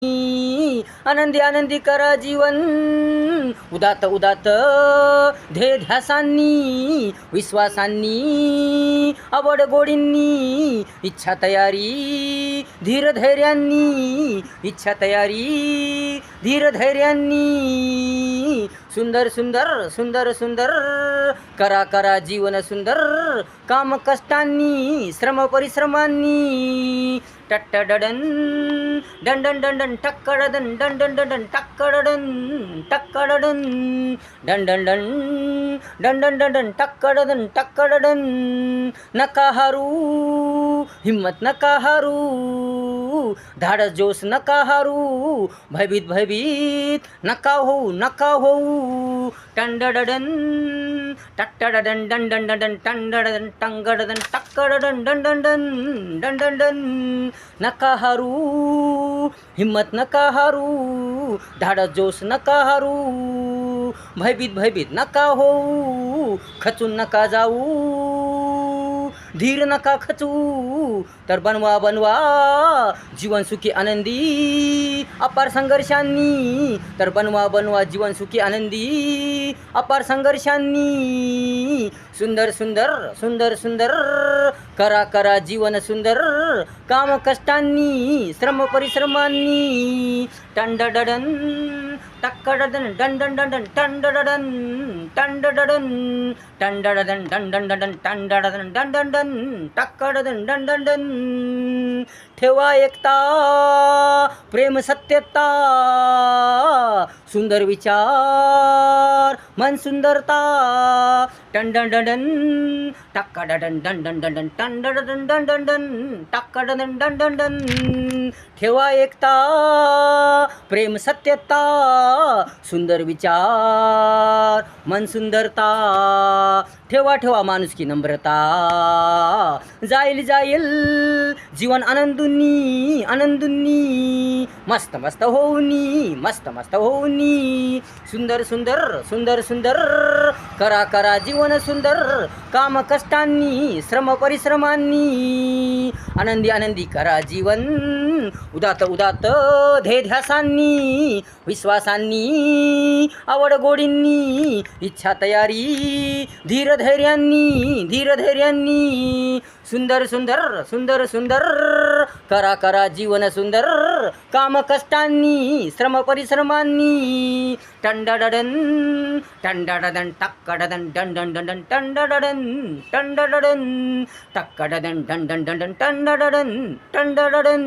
आनंदी आनंदी करा जीवन उदात उदात ध्येय ध्यासांनी विश्वासांनी आवड गोडींनी इच्छा तयारी धीर धैर्यांनी इच्छा तयारी धीर धैर्यांनी सुंदर सुंदर सुंदर सुंदर करा करा जीवन सुंदर काम कष्टांनी श्रम परिश्रमांनी टट्टडडन डंडन डंडन टक्कडडन डंडन डंडन टक्कडडन टक्कडडन डंडन डन डंडन डंडन टक्कडडन टक्कडडन नका हारू हिम्मत नका हारू धाडस जोश नका हारू भयभीत भयभीत नका होऊ टंडडडन टट्टडडन डंडन डंडन टंडडडन टंगडडन टक्कडडन डंडन डन डंडन डन नका हारू हिम्मत नका हारू धाडस जोश नका हारू भयभीत भयभीत नका होऊ खचून नका जाऊ धीर नका खचू तर बनवा बनवा जीवन सुखी आनंदी अपार संघर्षांनी तर बनवा बनवा जीवन सुखी आनंदी अपार संघर्षांनी सुंदर सुंदर सुंदर सुंदर करा करा जीवन सुंदर काम कष्टांनी श्रम परिश्रमांनी टंडडडन टक्कडडन डंडन डंडन टंडडडन टंडडडन टंडडडन डंडन डंडन टंडडडन डंडन डन टक्कडडन डंडन डन ठेवा एकता प्रेम सत्यता सुंदर विचार मन सुंदरता टंडन डंडन टक्कडडन डंडन डंडन टंडडडन डंडन डन टक्कडडन डंडन डन ठेवा एकता प्रेम सत्यता सुंदर विचार मन सुंदरता ठेवा ठेवा माणुसकी नम्रता जाईल जाईल जीवन आनंदुनी आनंदुनी मस्त मस्त होऊनी मस्त मस्त होऊनी सुंदर सुंदर सुंदर सुंदर करा करा जीवन सुंदर काम कष्टांनी श्रम परिश्रमांनी आनंदी आनंदी करा जीवन उदात उदात ध्येय ध्यासांनी विश्वासांनी आवड गोडींनी इच्छा तयारी धीर धैर्यांनी सुंदर सुंदर सुंदर सुंदर करा करा जीवन सुंदर काम कष्टांनी श्रम परिश्रमांनी टंडडडन टंडडडन टक्कडडन डंडन डंडन टंडडडन टंडडडन टक्कडडन डंडन डंडन टंडडडन टंडडडन